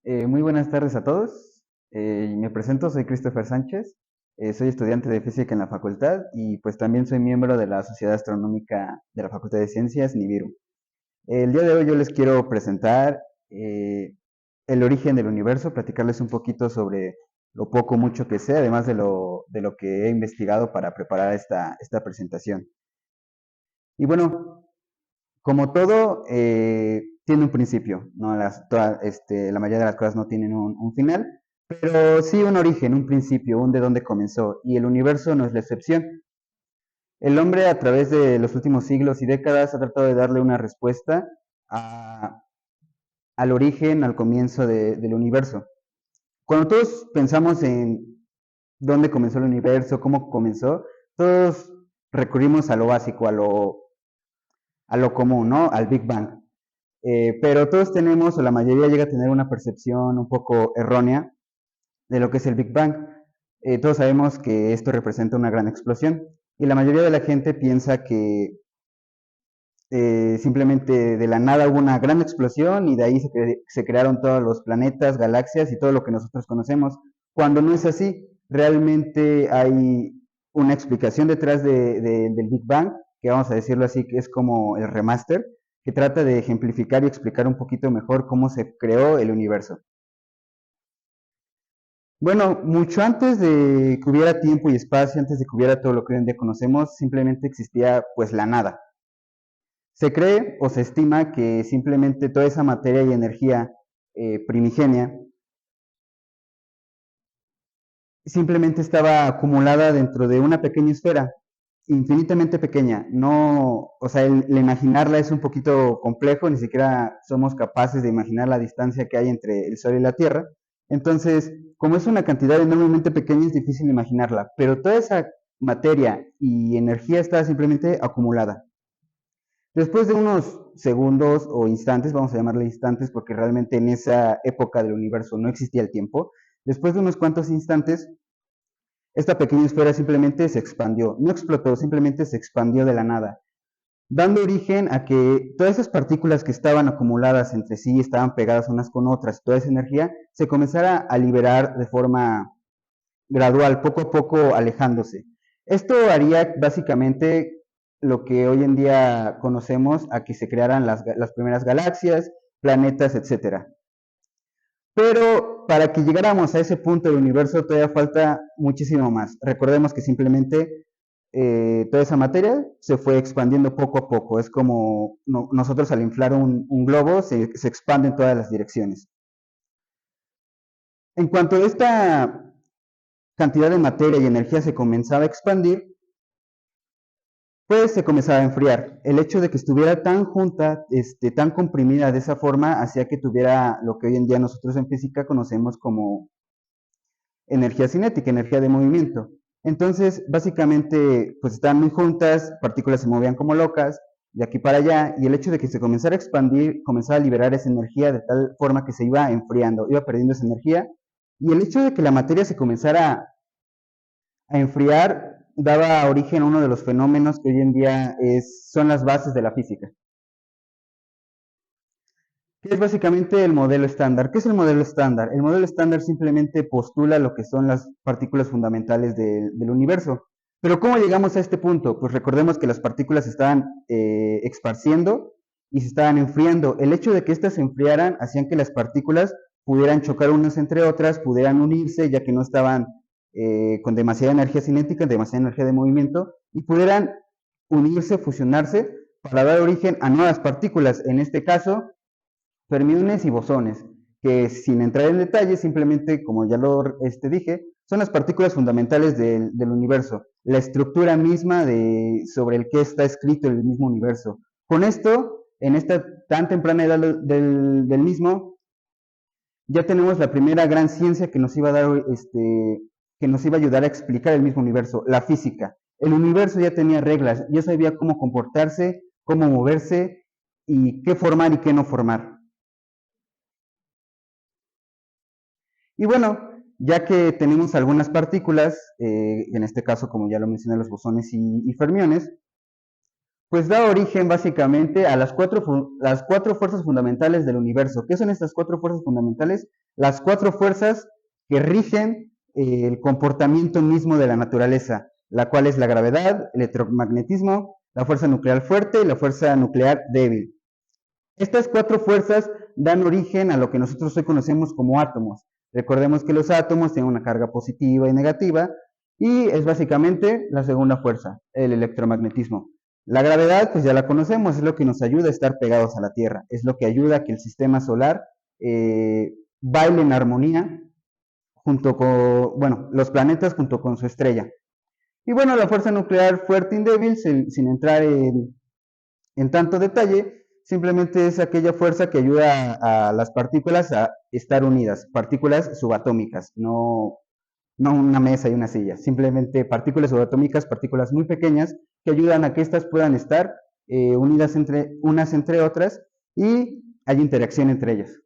Muy buenas tardes a todos. Me presento, soy Christopher Sánchez. Soy estudiante de física en la facultad y pues también soy miembro de la Sociedad Astronómica de la Facultad de Ciencias, Nibiru. El día de hoy yo les quiero presentar el origen del universo, platicarles un poquito sobre lo poco o mucho que sé, además de lo que he investigado para preparar esta presentación. Y bueno, como todo, tiene un principio, ¿no? La mayoría de las cosas no tienen un final, pero sí un origen, un principio, un de dónde comenzó, y el universo no es la excepción. El hombre a través de los últimos siglos y décadas ha tratado de darle una respuesta a- al origen, al comienzo del universo. Cuando todos pensamos en dónde comenzó el universo, cómo comenzó, todos recurrimos a lo básico, a lo común, ¿no? Al Big Bang. Pero todos tenemos, o la mayoría llega a tener una percepción un poco errónea de lo que es el Big Bang. Todos sabemos que esto representa una gran explosión y la mayoría de la gente piensa que simplemente de la nada hubo una gran explosión y de ahí se crearon todos los planetas, galaxias y todo lo que nosotros conocemos, cuando no es así. Realmente hay una explicación detrás del Big Bang, que vamos a decirlo así, que es como el remaster, que trata de ejemplificar y explicar un poquito mejor cómo se creó el universo. Bueno, mucho antes de que hubiera tiempo y espacio, antes de que hubiera todo lo que hoy en día conocemos, simplemente existía pues la nada. Se cree o se estima que simplemente toda esa materia y energía primigenia simplemente estaba acumulada dentro de una pequeña esfera, infinitamente pequeña. No, o sea, el imaginarla es un poquito complejo, ni siquiera somos capaces de imaginar la distancia que hay entre el Sol y la Tierra. Entonces, como es una cantidad enormemente pequeña, es difícil imaginarla, pero toda esa materia y energía está simplemente acumulada. Después de unos segundos o instantes, vamos a llamarle instantes porque realmente en esa época del universo no existía el tiempo, después de unos cuantos instantes, esta pequeña esfera simplemente se expandió, no explotó, simplemente se expandió de la nada, dando origen a que todas esas partículas que estaban acumuladas entre sí, estaban pegadas unas con otras, toda esa energía se comenzara a liberar de forma gradual, poco a poco alejándose. Esto haría básicamente lo que hoy en día conocemos a que se crearan las primeras galaxias, planetas, etcétera. Pero para que llegáramos a ese punto del universo todavía falta muchísimo más. Recordemos que simplemente toda esa materia se fue expandiendo poco a poco. Es como nosotros al inflar un globo se expande en todas las direcciones. En cuanto a esta cantidad de materia y energía se comenzaba a expandir, pues se comenzaba a enfriar. El hecho de que estuviera tan junta, tan comprimida de esa forma, hacía que tuviera lo que hoy en día nosotros en física conocemos como energía cinética, energía de movimiento. Entonces, básicamente, pues estaban muy juntas, partículas se movían como locas, de aquí para allá, y el hecho de que se comenzara a expandir, comenzaba a liberar esa energía de tal forma que se iba enfriando, iba perdiendo esa energía, y el hecho de que la materia se comenzara a enfriar daba origen a uno de los fenómenos que hoy en día son las bases de la física, que es básicamente el modelo estándar. ¿Qué es el modelo estándar? El modelo estándar simplemente postula lo que son las partículas fundamentales del universo. Pero ¿cómo llegamos a este punto? Pues recordemos que las partículas se estaban esparciendo y se estaban enfriando. El hecho de que éstas se enfriaran hacían que las partículas pudieran chocar unas entre otras, pudieran unirse, ya que no estaban con demasiada energía cinética, demasiada energía de movimiento, y pudieran unirse, fusionarse, para dar origen a nuevas partículas. En este caso, fermiones y bosones, que sin entrar en detalle, simplemente, como ya lo dije, son las partículas fundamentales del universo, la estructura misma sobre el que está escrito el mismo universo. Con esto, en esta tan temprana edad del mismo, ya tenemos la primera gran ciencia que nos iba a dar, que nos iba a ayudar a explicar el mismo universo, la física. El universo ya tenía reglas, ya sabía cómo comportarse, cómo moverse y qué formar y qué no formar. Y bueno, ya que tenemos algunas partículas, en este caso, como ya lo mencioné, los bosones y fermiones, Pues da origen básicamente a las cuatro fuerzas fundamentales del universo. ¿Qué son estas cuatro fuerzas fundamentales? Las cuatro fuerzas que rigen el comportamiento mismo de la naturaleza, la cual es la gravedad, el electromagnetismo, la fuerza nuclear fuerte y la fuerza nuclear débil. Estas cuatro fuerzas dan origen a lo que nosotros hoy conocemos como átomos. Recordemos que los átomos tienen una carga positiva y negativa y es básicamente la segunda fuerza, el electromagnetismo. La gravedad, pues ya la conocemos, es lo que nos ayuda a estar pegados a la Tierra, es lo que ayuda a que el sistema solar baile en armonía junto con, bueno, los planetas junto con su estrella. Y bueno, la fuerza nuclear fuerte y débil, sin entrar en tanto detalle, simplemente es aquella fuerza que ayuda a las partículas a estar unidas, partículas subatómicas, no una mesa y una silla, simplemente partículas subatómicas, partículas muy pequeñas que ayudan a que éstas puedan estar unidas unas entre otras y hay interacción entre ellas.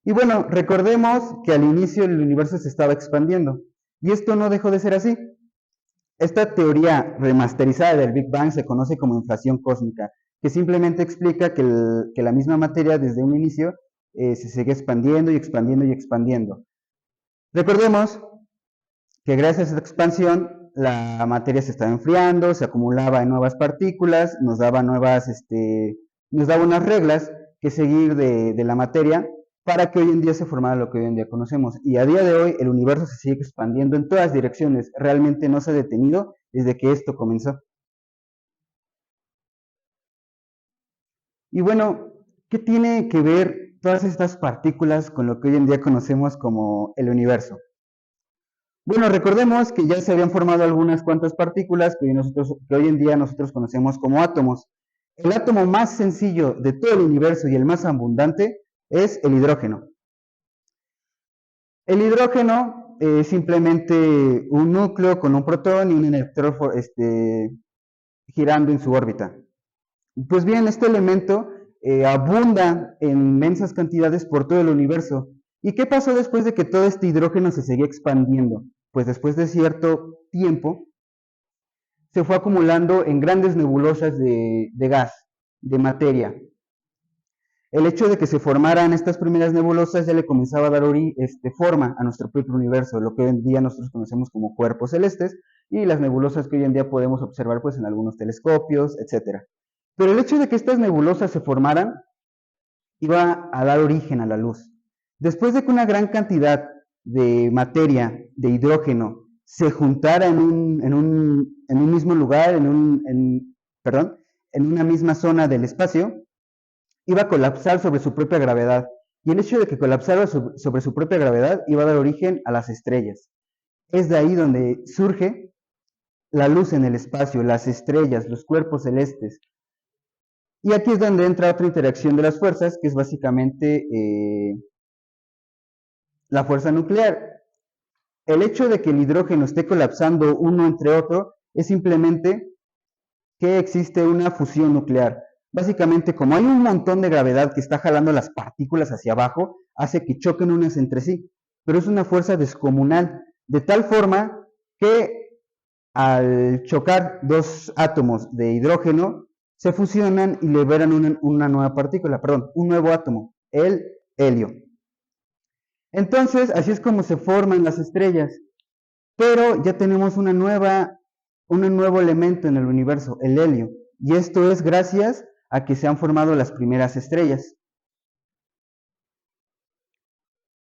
Y bueno, recordemos que al inicio el universo se estaba expandiendo y esto no dejó de ser así. Esta teoría remasterizada del Big Bang se conoce como inflación cósmica, que simplemente explica que la misma materia desde un inicio se sigue expandiendo y expandiendo y expandiendo. Recordemos que gracias a esta expansión la materia se estaba enfriando, se acumulaba en nuevas partículas, nos daba unas reglas que seguir de la materia para que hoy en día se formara lo que hoy en día conocemos. Y a día de hoy el universo se sigue expandiendo en todas direcciones, realmente no se ha detenido desde que esto comenzó. Y bueno, ¿qué tiene que ver todas estas partículas con lo que hoy en día conocemos como el universo? Bueno, recordemos que ya se habían formado algunas cuantas partículas que hoy en día nosotros conocemos como átomos. El átomo más sencillo de todo el universo y el más abundante es el hidrógeno. El hidrógeno es simplemente un núcleo con un protón y un electrón girando en su órbita. Pues bien, este elemento abunda en inmensas cantidades por todo el universo. ¿Y qué pasó después de que todo este hidrógeno se seguía expandiendo? Pues después de cierto tiempo se fue acumulando en grandes nebulosas de gas, de materia. El hecho de que se formaran estas primeras nebulosas ya le comenzaba a dar forma a nuestro propio universo, lo que hoy en día nosotros conocemos como cuerpos celestes, y las nebulosas que hoy en día podemos observar pues, en algunos telescopios, etc. Pero el hecho de que estas nebulosas se formaran iba a dar origen a la luz. Después de que una gran cantidad de materia, de hidrógeno, se juntara en un mismo lugar, en una misma zona del espacio, iba a colapsar sobre su propia gravedad. Y el hecho de que colapsara sobre su propia gravedad iba a dar origen a las estrellas. Es de ahí donde surge la luz en el espacio, las estrellas, los cuerpos celestes. Y aquí es donde entra otra interacción de las fuerzas, que es básicamente la fuerza nuclear. El hecho de que el hidrógeno esté colapsando uno entre otro es simplemente que existe una fusión nuclear. Básicamente, como hay un montón de gravedad que está jalando las partículas hacia abajo, hace que choquen unas entre sí. Pero es una fuerza descomunal, de tal forma que al chocar dos átomos de hidrógeno, se fusionan y liberan una nueva partícula, un nuevo átomo, el helio. Entonces, así es como se forman las estrellas. Pero ya tenemos un nuevo elemento en el universo, el helio. Y esto es gracias a que se han formado las primeras estrellas.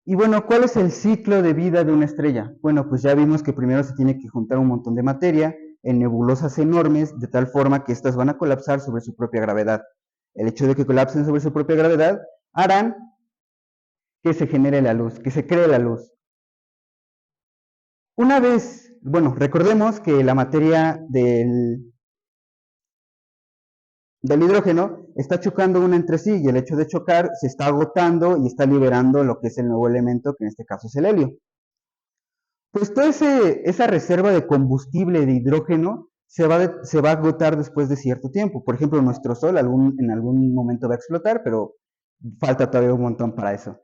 Y bueno, ¿cuál es el ciclo de vida de una estrella? Bueno, pues ya vimos que primero se tiene que juntar un montón de materia en nebulosas enormes, de tal forma que éstas van a colapsar sobre su propia gravedad. El hecho de que colapsen sobre su propia gravedad harán que se genere la luz, que se cree la luz. Una vez, bueno, recordemos que la materia del hidrógeno está chocando una entre sí y el hecho de chocar se está agotando y está liberando lo que es el nuevo elemento, que en este caso es el helio. Pues toda esa reserva de combustible de hidrógeno se va a agotar después de cierto tiempo. Por ejemplo, nuestro Sol en algún momento va a explotar, pero falta todavía un montón para eso.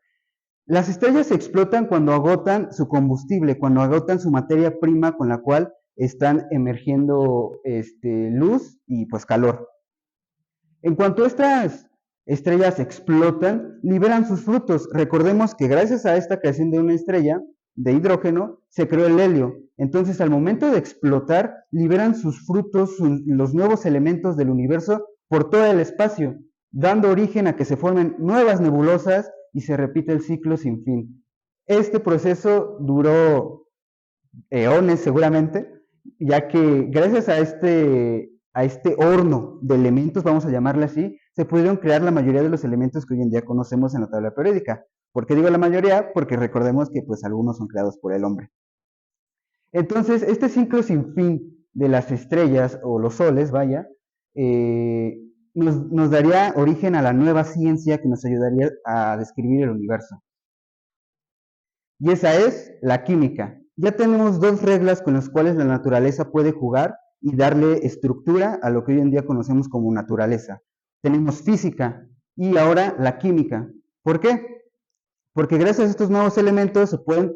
Las estrellas se explotan cuando agotan su combustible, cuando agotan su materia prima con la cual están emergiendo luz y pues calor. En cuanto estas estrellas explotan, liberan sus frutos. Recordemos que gracias a esta creación de una estrella de hidrógeno se creó el helio. Entonces, al momento de explotar, liberan sus frutos, los nuevos elementos del universo por todo el espacio, dando origen a que se formen nuevas nebulosas y se repite el ciclo sin fin. Este proceso duró eones seguramente, ya que gracias a este horno de elementos, vamos a llamarle así, se pudieron crear la mayoría de los elementos que hoy en día conocemos en la tabla periódica. ¿Por qué digo la mayoría? Porque recordemos que pues algunos son creados por el hombre. Entonces, este ciclo sin fin de las estrellas o los soles, vaya, nos daría origen a la nueva ciencia que nos ayudaría a describir el universo. Y esa es la química. Ya tenemos dos reglas con las cuales la naturaleza puede jugar y darle estructura a lo que hoy en día conocemos como naturaleza. Tenemos física y ahora la química. ¿Por qué? Porque gracias a estos nuevos elementos se pueden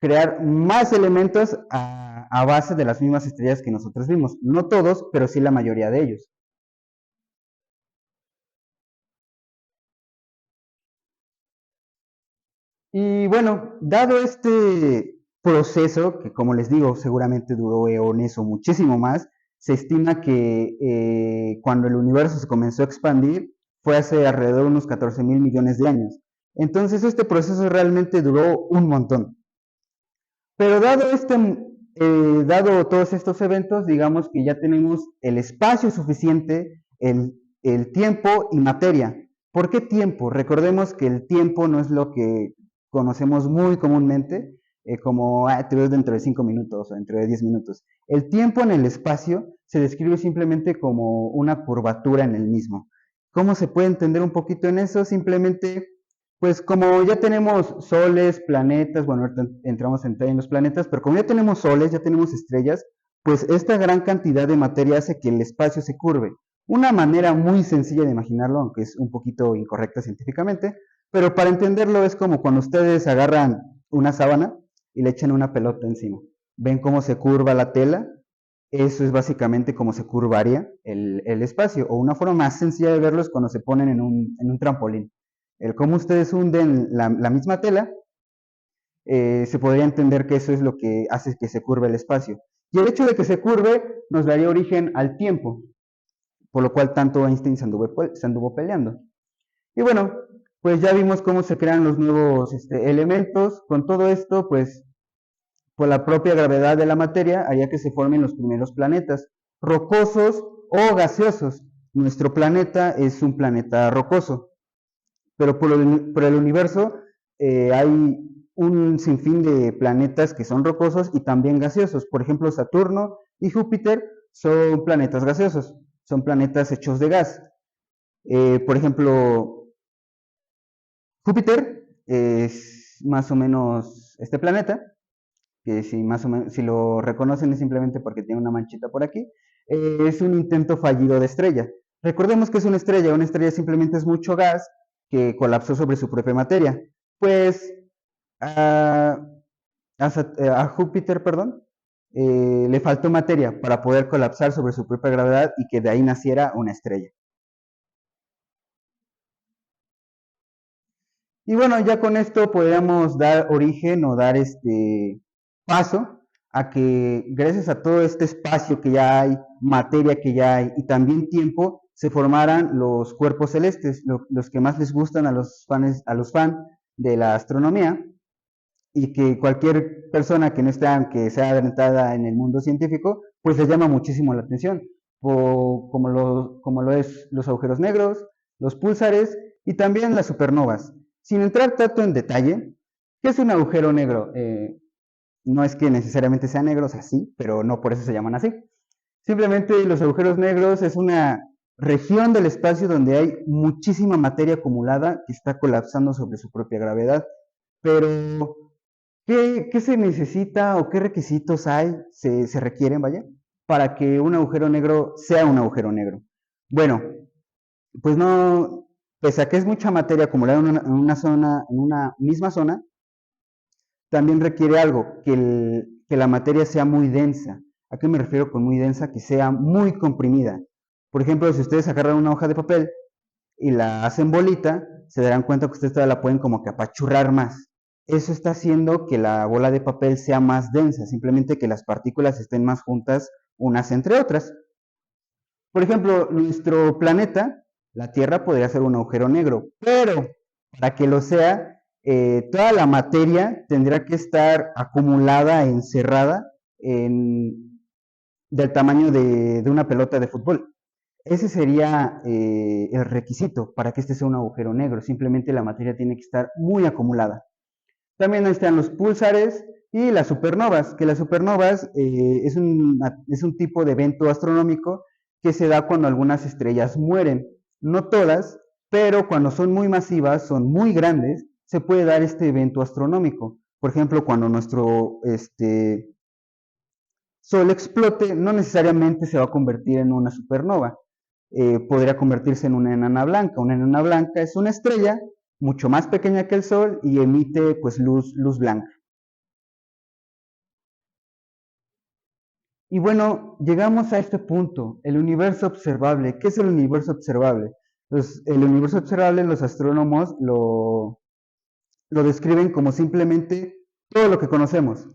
crear más elementos a base de las mismas estrellas que nosotros vimos. No todos, pero sí la mayoría de ellos. Y bueno, dado este proceso, que como les digo, seguramente duró eones o muchísimo más, se estima que cuando el universo se comenzó a expandir fue hace alrededor de unos 14 mil millones de años. Entonces este proceso realmente duró un montón. Pero dado todos estos eventos, digamos que ya tenemos el espacio suficiente, el tiempo y materia. ¿Por qué tiempo? Recordemos que el tiempo no es lo que conocemos muy comúnmente, como te veo dentro de 5 minutos o dentro de 10 minutos. El tiempo en el espacio se describe simplemente como una curvatura en el mismo. ¿Cómo se puede entender un poquito en eso? Simplemente, pues como ya tenemos soles, planetas, bueno, ahorita entramos en los planetas, pero como ya tenemos soles, ya tenemos estrellas, pues esta gran cantidad de materia hace que el espacio se curve. Una manera muy sencilla de imaginarlo, aunque es un poquito incorrecta científicamente, pero para entenderlo es como cuando ustedes agarran una sábana y le echan una pelota encima. ¿Ven cómo se curva la tela? Eso es básicamente como se curvaría el espacio. O una forma más sencilla de verlo es cuando se ponen en un trampolín. El cómo ustedes hunden la misma tela, se podría entender que eso es lo que hace que se curve el espacio. Y el hecho de que se curve nos daría origen al tiempo, por lo cual tanto Einstein se anduvo peleando. Y bueno, pues ya vimos cómo se crean los nuevos elementos. Con todo esto, pues por la propia gravedad de la materia, haría que se formen los primeros planetas, rocosos o gaseosos. Nuestro planeta es un planeta rocoso, pero por el universo hay un sinfín de planetas que son rocosos y también gaseosos. Por ejemplo, Saturno y Júpiter son planetas gaseosos, son planetas hechos de gas. Por ejemplo, Júpiter es más o menos este planeta, que si más o menos, si lo reconocen es simplemente porque tiene una manchita por aquí, es un intento fallido de estrella. Recordemos que es una estrella simplemente es mucho gas que colapsó sobre su propia materia. Pues a Júpiter, perdón, le faltó materia para poder colapsar sobre su propia gravedad y que de ahí naciera una estrella. Y bueno, ya con esto podríamos dar origen o dar paso a que gracias a todo este espacio que ya hay, materia que ya hay y también tiempo, se formaran los cuerpos celestes, los que más les gustan a los fans de la astronomía, y que cualquier persona que no esté, aunque sea adelantada en el mundo científico, pues les llama muchísimo la atención, como lo es los agujeros negros, los púlsares y también las supernovas. Sin entrar tanto en detalle, ¿qué es un agujero negro? No es que necesariamente sean negros, así, pero no por eso se llaman así. Simplemente los agujeros negros es una región del espacio donde hay muchísima materia acumulada que está colapsando sobre su propia gravedad. Pero, ¿qué se necesita o qué requisitos hay, se requieren, vaya, para que un agujero negro sea un agujero negro? Bueno, pues no, pese a que es mucha materia acumulada en una zona, en una misma zona, también requiere algo, que la materia sea muy densa. ¿A qué me refiero con muy densa? Que sea muy comprimida. Por ejemplo, si ustedes agarran una hoja de papel y la hacen bolita, se darán cuenta que ustedes todavía la pueden como que apachurrar más. Eso está haciendo que la bola de papel sea más densa, simplemente que las partículas estén más juntas unas entre otras. Por ejemplo, nuestro planeta, la Tierra, podría ser un agujero negro, pero para que lo sea, toda la materia tendría que estar acumulada, encerrada, en, del tamaño de una pelota de fútbol. Ese sería el requisito para que este sea un agujero negro. Simplemente la materia tiene que estar muy acumulada. También están los púlsares y las supernovas, que las supernovas es un tipo de evento astronómico que se da cuando algunas estrellas mueren. No todas, pero cuando son muy masivas, son muy grandes, se puede dar este evento astronómico. Por ejemplo, cuando nuestro Sol explote, no necesariamente se va a convertir en una supernova. Podría convertirse en una enana blanca. Una enana blanca es una estrella mucho más pequeña que el Sol y emite pues luz blanca. Y bueno, llegamos a este punto, el universo observable. ¿Qué es el universo observable? Pues el universo observable los astrónomos lo describen como simplemente todo lo que conocemos.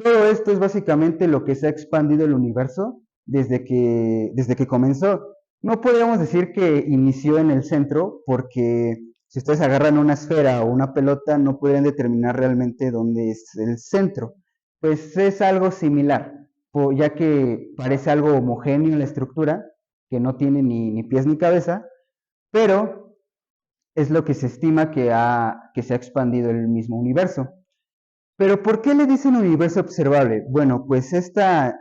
Todo esto es básicamente lo que se ha expandido el universo desde que comenzó. No podríamos decir que inició en el centro, porque si ustedes agarran una esfera o una pelota, no podrían determinar realmente dónde es el centro. Pues es algo similar, ya que parece algo homogéneo en la estructura, que no tiene ni pies ni cabeza, pero es lo que se estima que se ha expandido el mismo universo. Pero ¿por qué le dicen universo observable? Bueno, pues esta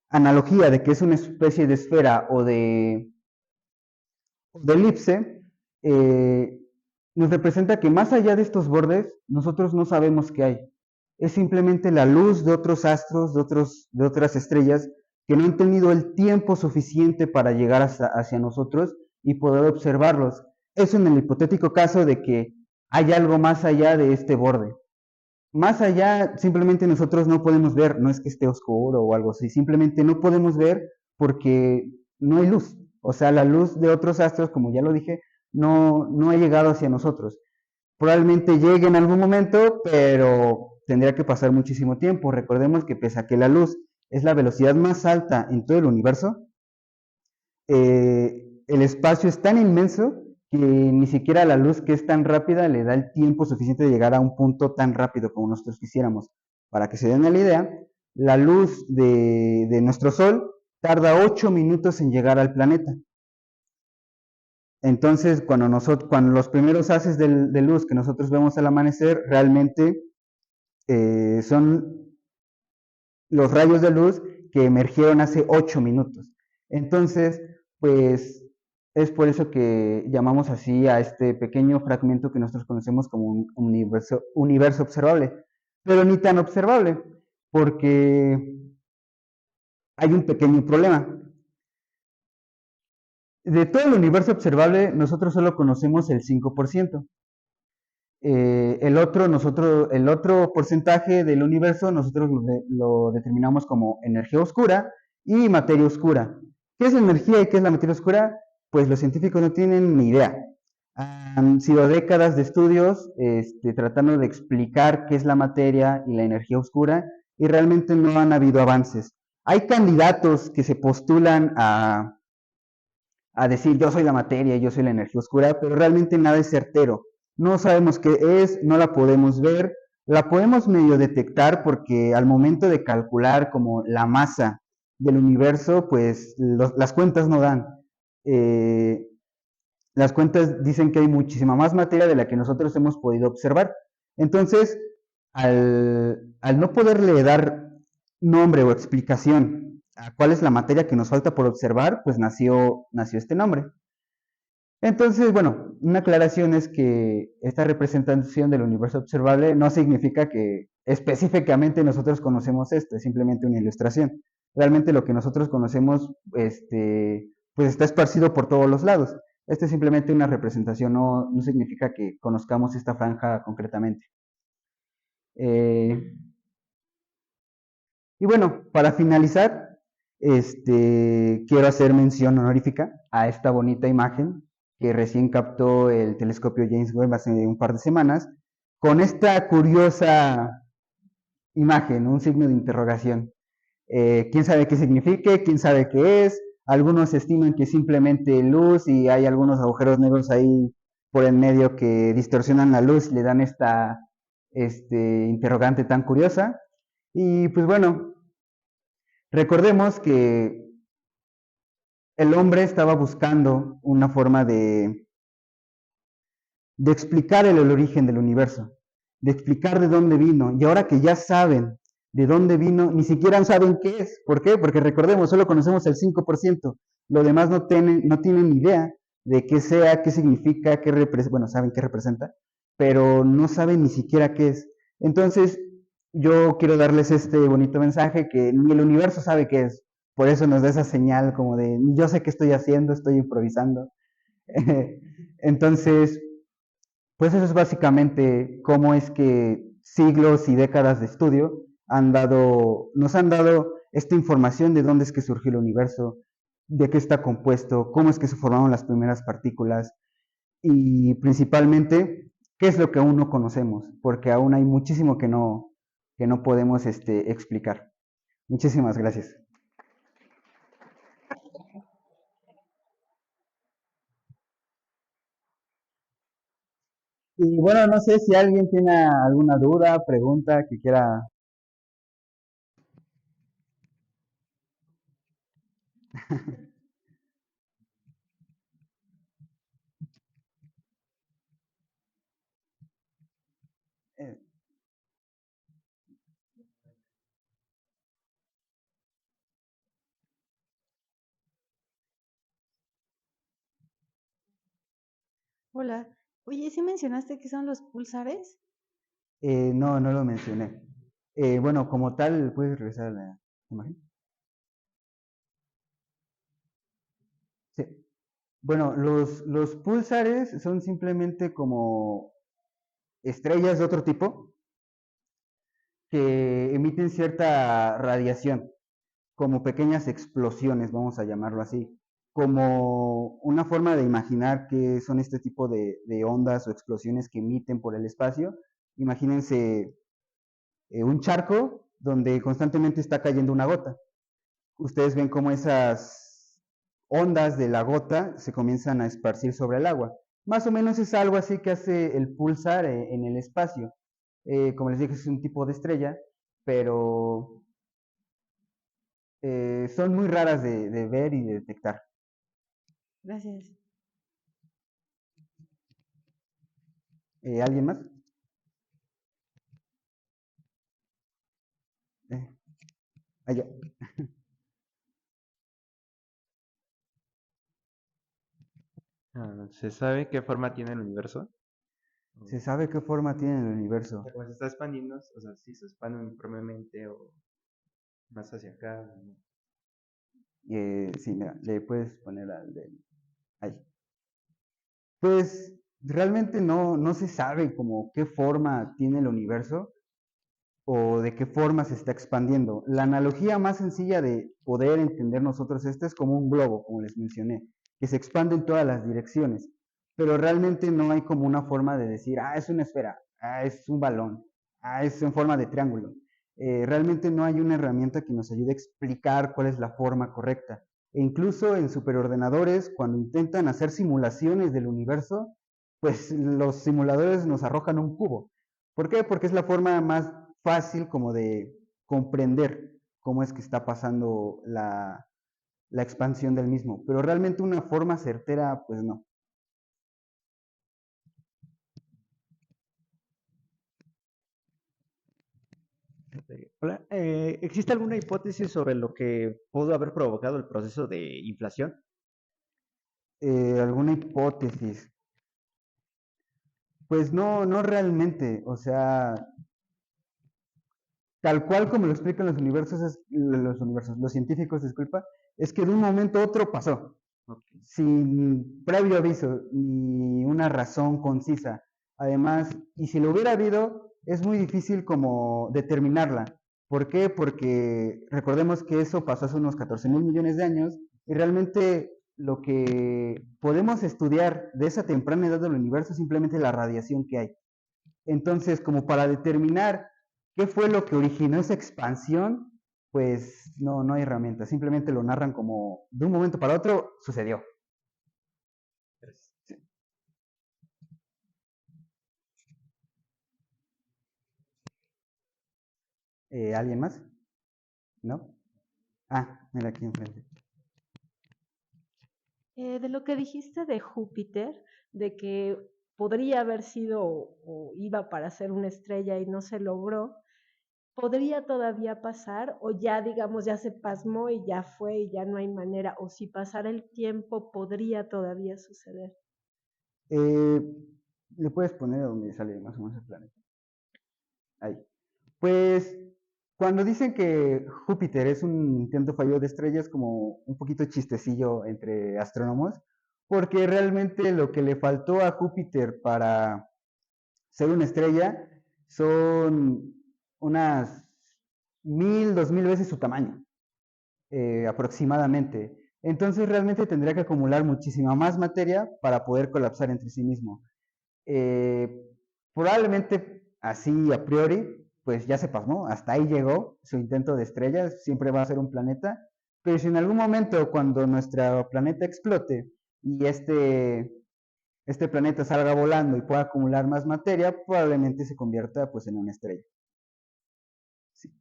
analogía de que es una especie de esfera o de elipse, eh, nos representa que más allá de estos bordes, nosotros no sabemos qué hay. Es simplemente la luz de otros astros, de otras estrellas, que no han tenido el tiempo suficiente para llegar hacia nosotros y poder observarlos. Eso en el hipotético caso de que hay algo más allá de este borde. Más allá, simplemente nosotros no podemos ver, no es que esté oscuro o algo así, simplemente no podemos ver porque no hay luz. O sea, la luz de otros astros, como ya lo dije, no ha llegado hacia nosotros. Probablemente llegue en algún momento, pero tendría que pasar muchísimo tiempo. Recordemos que pese a que la luz es la velocidad más alta en todo el universo, el espacio es tan inmenso que ni siquiera la luz, que es tan rápida, le da el tiempo suficiente de llegar a un punto tan rápido como nosotros quisiéramos. Para que se den la idea, la luz de nuestro Sol tarda 8 minutos en llegar al planeta. Entonces, cuando los primeros haces de luz que nosotros vemos al amanecer, realmente son los rayos de luz que emergieron hace 8 minutos. Entonces, pues es por eso que llamamos así a este pequeño fragmento que nosotros conocemos como un universo observable, pero ni tan observable, porque hay un pequeño problema. De todo el universo observable, nosotros solo conocemos el 5%. El otro porcentaje del universo nosotros lo determinamos como energía oscura y materia oscura. ¿Qué es la energía y qué es la materia oscura? Pues los científicos no tienen ni idea. Han sido décadas de estudios tratando de explicar qué es la materia y la energía oscura y realmente no han habido avances. Hay candidatos que se postulan a decir yo soy la materia, yo soy la energía oscura, pero realmente nada es certero. No sabemos qué es, no la podemos ver, la podemos medio detectar porque al momento de calcular como la masa del universo, pues las cuentas no dan. Eh, las cuentas dicen que hay muchísima más materia de la que nosotros hemos podido observar. Entonces, al no poderle dar nombre o explicación a cuál es la materia que nos falta por observar, pues nació este nombre. Entonces, bueno, una aclaración es que esta representación del universo observable no significa que específicamente nosotros conocemos esto, es simplemente una ilustración. Realmente lo que nosotros conocemos, pues está esparcido por todos los lados. Esto es simplemente una representación, no significa que conozcamos esta franja concretamente. Eh, Y bueno, para finalizar, quiero hacer mención honorífica a esta bonita imagen que recién captó el telescopio James Webb hace un par de semanas, con esta curiosa imagen, un signo de interrogación. ¿Quién sabe qué signifique? ¿Quién sabe qué es? Algunos estiman que simplemente luz y hay algunos agujeros negros ahí por el medio que distorsionan la luz y le dan esta interrogante tan curiosa. Y pues bueno, recordemos que el hombre estaba buscando una forma de explicar el origen del universo, de explicar de dónde vino. Y ahora que ya saben de dónde vino, ni siquiera saben qué es. ¿Por qué? Porque recordemos, solo conocemos el 5%. Lo demás no tienen ni idea de qué sea, qué significa, qué representa. Bueno, saben qué representa, pero no saben ni siquiera qué es. Entonces, yo quiero darles este bonito mensaje que ni el universo sabe qué es. Por eso nos da esa señal como de, yo sé qué estoy haciendo, estoy improvisando. Entonces, pues eso es básicamente cómo es que siglos y décadas de estudio nos han dado esta información de dónde es que surgió el universo, de qué está compuesto, cómo es que se formaron las primeras partículas y principalmente qué es lo que aún no conocemos, porque aún hay muchísimo que no podemos explicar. Muchísimas gracias. Y bueno, no sé si alguien tiene alguna duda, pregunta que quiera. eh, Hola. Oye, ¿sí mencionaste que son los pulsares? no, no lo mencioné. Bueno, como tal, puedes regresar a la imagen. Sí. Bueno, los púlsares son simplemente como estrellas de otro tipo que emiten cierta radiación, como pequeñas explosiones, vamos a llamarlo así, como una forma de imaginar qué son este tipo de ondas o explosiones que emiten por el espacio. Imagínense un charco donde constantemente está cayendo una gota. Ustedes ven cómo esas ondas de la gota se comienzan a esparcir sobre el agua. Más o menos es algo así que hace el pulsar en el espacio. Como les dije, es un tipo de estrella, pero son muy raras de ver y de detectar. Gracias. ¿Alguien más? Eh, allá. ¿Se sabe qué forma tiene el universo? ¿Se O sabe qué forma tiene el sea, universo? como se está expandiendo, o sea, si se expande uniformemente o más hacia acá. ¿No? Sí, mira, le puedes poner al de ahí. Pues realmente no se sabe como qué forma tiene el universo o de qué forma se está expandiendo. La analogía más sencilla de poder entender nosotros esto es como un globo, como les mencioné, que se expande en todas las direcciones, pero realmente no hay como una forma de decir, es una esfera, es un balón, es en forma de triángulo. Realmente no hay una herramienta que nos ayude a explicar cuál es la forma correcta. E incluso en superordenadores, cuando intentan hacer simulaciones del universo, pues los simuladores nos arrojan un cubo. ¿Por qué? Porque es la forma más fácil como de comprender cómo es que está pasando la expansión del mismo. Pero realmente una forma certera, pues no. Hola, ¿existe alguna hipótesis sobre lo que pudo haber provocado el proceso de inflación? ¿Alguna hipótesis? Pues no, no realmente. O sea, tal cual como lo explican los científicos, disculpa, es que de un momento a otro pasó, Ok. sin previo aviso ni una razón concisa. Además, y si lo hubiera habido, es muy difícil como determinarla, ¿Por qué? Porque recordemos que eso pasó hace unos 14.000 millones de años y realmente lo que podemos estudiar de esa temprana edad del universo es simplemente la radiación que hay. Entonces, como para determinar qué fue lo que originó esa expansión, pues no hay herramientas, simplemente lo narran como de un momento para otro sucedió. ¿Alguien más? ¿No? Ah, mira aquí enfrente. De lo que dijiste de Júpiter, de que podría haber sido o iba para ser una estrella y no se logró, ¿podría todavía pasar o ya, digamos, ya se pasmó y ya fue y ya no hay manera? O si pasara el tiempo, ¿podría todavía suceder? Eh, ¿Le puedes poner a donde sale más o menos el planeta? Ahí. Pues cuando dicen que Júpiter es un intento fallido de estrella es como un poquito chistecillo entre astrónomos, porque realmente lo que le faltó a Júpiter para ser una estrella son unas 1.000, 2.000 veces su tamaño, aproximadamente. Entonces realmente tendría que acumular muchísima más materia para poder colapsar entre sí mismo. Eh, Probablemente así a priori, pues ya se pasmó, hasta ahí llegó su intento de estrella, siempre va a ser un planeta, pero si en algún momento cuando nuestro planeta explote y este planeta salga volando y pueda acumular más materia, probablemente se convierta pues en una estrella. Sí.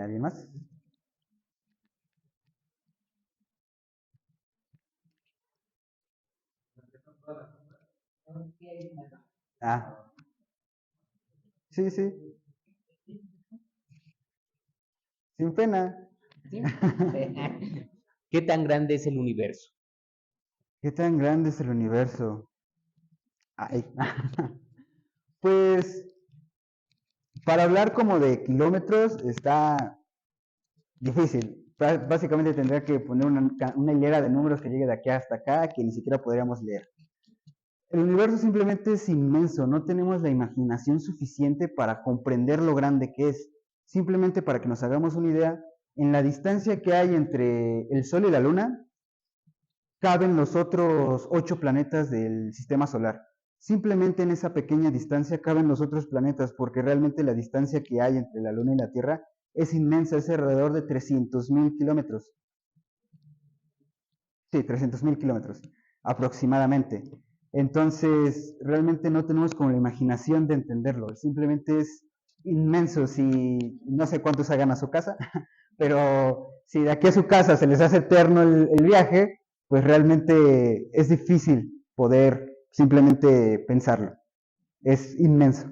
¿Alguien más? Ah, sí, sí, sin pena. ¿Sí? ¿Qué tan grande es el universo? ¿Qué tan grande es el universo? Ay. Pues para hablar como de kilómetros está difícil. Básicamente tendría que poner una hilera de números que llegue de aquí hasta acá que ni siquiera podríamos leer. El universo simplemente es inmenso, no tenemos la imaginación suficiente para comprender lo grande que es. Simplemente para que nos hagamos una idea, en la distancia que hay entre el Sol y la Luna, caben los otros 8 planetas del sistema solar. Simplemente en esa pequeña distancia caben los otros planetas, porque realmente la distancia que hay entre la Luna y la Tierra es inmensa, es alrededor de 300.000 kilómetros. Sí, 300.000 kilómetros aproximadamente. Entonces, realmente no tenemos como la imaginación de entenderlo. Simplemente es inmenso. Si no sé cuántos hagan a su casa, pero si de aquí a su casa se les hace eterno el viaje, pues realmente es difícil poder simplemente pensarlo. Es inmenso.